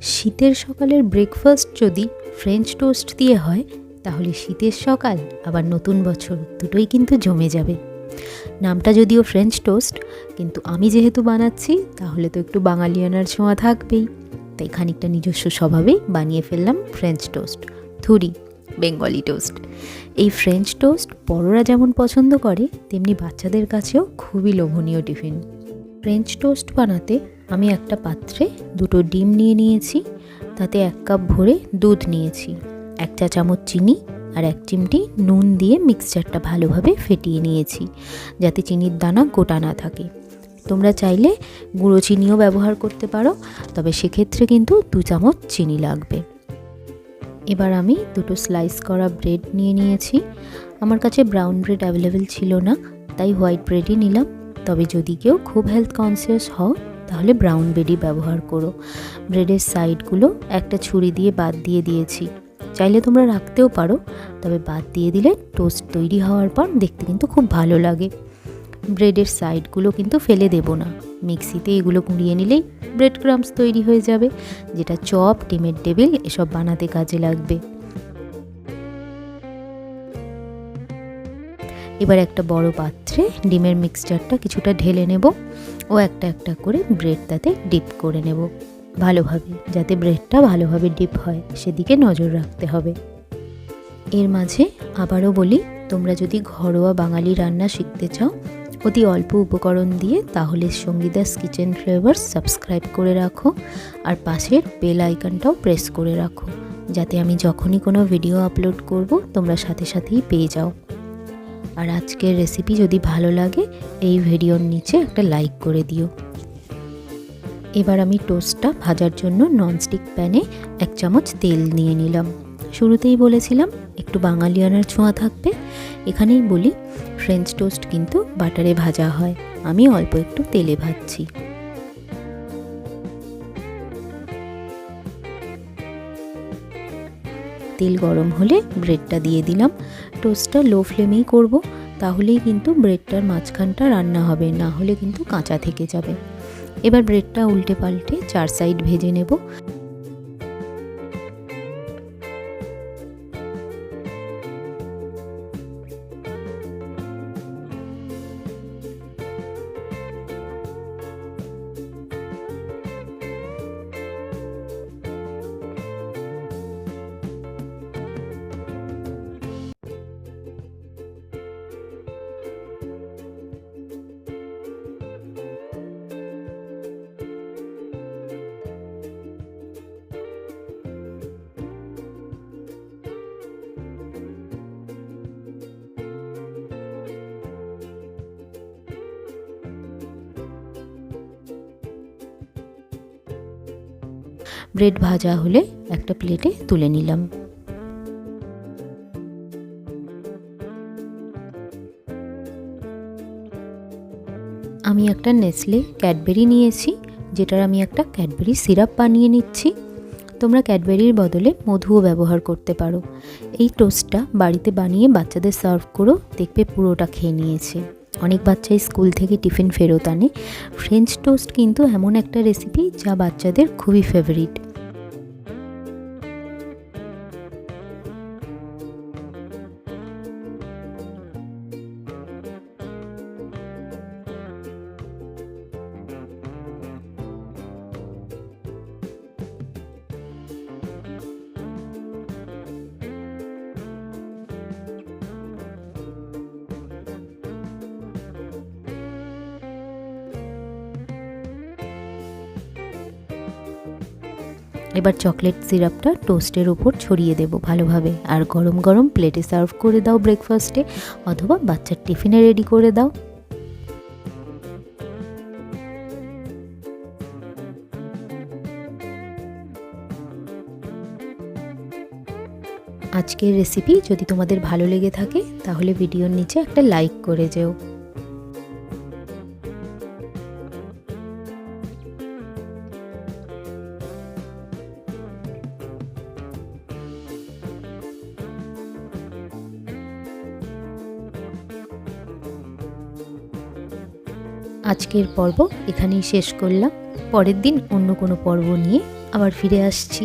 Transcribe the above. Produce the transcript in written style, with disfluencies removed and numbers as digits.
শীতের সকালের ব্রেকফাস্ট যদি ফ্রেঞ্চ টোস্ট দিয়ে হয় তাহলে শীতের সকাল আবার নতুন বছর দুটোই কিন্তু জমে যাবে। নামটা যদিও ফ্রেঞ্চ টোস্ট, কিন্তু আমি যেহেতু বানাচ্ছি তাহলে তো একটু বাঙালিয়ানার ছোঁয়া থাকবেই, তাই খানিকটা নিজস্ব স্বভাবেই বানিয়ে ফেললাম ফ্রেঞ্চ টোস্ট, থুরি বেঙ্গলি টোস্ট। এই ফ্রেঞ্চ টোস্ট বড়রা যেমন পছন্দ করে তেমনি বাচ্চাদের কাছেও খুবই লোভনীয় টিফিন। ফ্রেঞ্চ টোস্ট বানাতে আমি একটা পাত্রে 2টো ডিম নিয়ে নিয়েছি, তাতে 1 কাপ ভরে দুধ নিয়েছি, 1 চা চামচ চিনি আর 1 চিমটি নুন দিয়ে মিক্সচারটা ভালোভাবে ফেটিয়ে নিয়েছি যাতে চিনির দানা গোটা না থাকে। তোমরা চাইলে গুঁড়ো চিনিও ব্যবহার করতে পারো, তবে সেক্ষেত্রে কিন্তু 2 চামচ চিনি লাগবে। এবার আমি 2টো স্লাইস করা ব্রেড নিয়ে নিয়েছি। আমার কাছে ব্রাউন ব্রেড অ্যাভেলেবেল ছিল না, তাই হোয়াইট ব্রেডই নিলাম। তবে যদি কেউ খুব হেলথ কনসিয়াস হও তাহলে ব্রাউন ব্রেডই ব্যবহার করো। ব্রেডের সাইডগুলো একটা ছুরি দিয়ে বাদ দিয়ে দিয়েছি, চাইলে তোমরা রাখতেও পারো, তবে বাদ দিয়ে দিলে টোস্ট তৈরি হওয়ার পর দেখতে কিন্তু খুব ভালো লাগে। ব্রেডের সাইডগুলো কিন্তু ফেলে দেব না, মিক্সিতে এগুলো গুঁড়িয়ে নিলেই ব্রেড ক্রাম্বস তৈরি হয়ে যাবে, যেটা চপ, ডিমের টেবিল এসব বানাতে কাজে লাগবে। এবার একটা বড় পাত্রে ডিমের মিক্সচারটা কিছুটা ঢেলে নেব ও একটা একটা করে ব্রেড তাতে ডিপ করে নেব ভালোভাবে, যাতে ব্রেডটা ভালোভাবে ডিপ হয় সেদিকে নজর রাখতে হবে। এর মাঝে আবারও বলি, তোমরা যদি ঘরোয়া বাঙালি রান্না শিখতে চাও অতি অল্প উপকরণ দিয়ে, তাহলে সঙ্গীতাস কিচেন ফ্লেভার্স সাবস্ক্রাইব করে রাখো আর পাশের বেল আইকনটাও প্রেস করে রাখো, যাতে আমি যখনই কোনো ভিডিও আপলোড করব তোমরা সাথে সাথেই পেয়ে যাও। আর আজকের রেসিপি যদি ভালো লাগে এই ভিডিওর নিচে একটা লাইক করে দিও। এবার আমি টোস্টটা ভাজার জন্য ননস্টিক প্যানে 1 চামচ তেল নিয়ে নিলাম। শুরুতেই বলেছিলাম একটু বাঙালিয়ানার ছোঁয়া থাকবে, এখানেই বলি ফ্রেঞ্চ টোস্ট কিন্তু বাটারে ভাজা হয়, আমি অল্প একটু তেলে ভাজছি। তেল গরম হলে ব্রেডটা দিয়ে দিলাম। টোস্টটা লো ফ্লেমেই করব, তাহলেই কিন্তু ব্রেডটার মাঝখানটা রান্না হবে, না হলে কিন্তু কাঁচা থেকে যাবে। এবার ব্রেডটা উল্টে পাল্টে 4 সাইড ভেজে নেব। ব্রেড ভাজা হলে একটা প্লেটে তুলে নিলাম। আমি একটা নেসলে ক্যাডবেরি নিয়েছি, যেটার আমি একটা ক্যাডবেরি সিরাপ বানিয়ে নিচ্ছি। তোমরা ক্যাডবেরির বদলে মধুও ব্যবহার করতে পারো। এই টোস্টটা বাড়িতে বানিয়ে বাচ্চাদের সার্ভ করো, দেখবে পুরোটা খেয়ে নিয়েছে। অনেক বাচ্চাই স্কুল থেকে টিফিন ফেরত আনে। ফ্রেঞ্চ টোস্ট কিন্তু এমন একটা রেসিপি যা বাচ্চাদের খুবই ফেভারিট। এবার চকলেট সিরাপটা টোস্টের ওপর ছড়িয়ে দেব ভালোভাবে, আর গরম গরম প্লেটে সার্ভ করে দাও ব্রেকফাস্টে, অথবা বাচ্চার টিফিনে রেডি করে দাও। আজকের রেসিপি যদি তোমাদের ভালো লেগে থাকে তাহলে ভিডিওর নিচে একটা লাইক করে যেও। আজকের পর্ব এখানেই শেষ করলাম। পরের দিন অন্য কোনো পর্ব নিয়ে আবার ফিরে আসছি।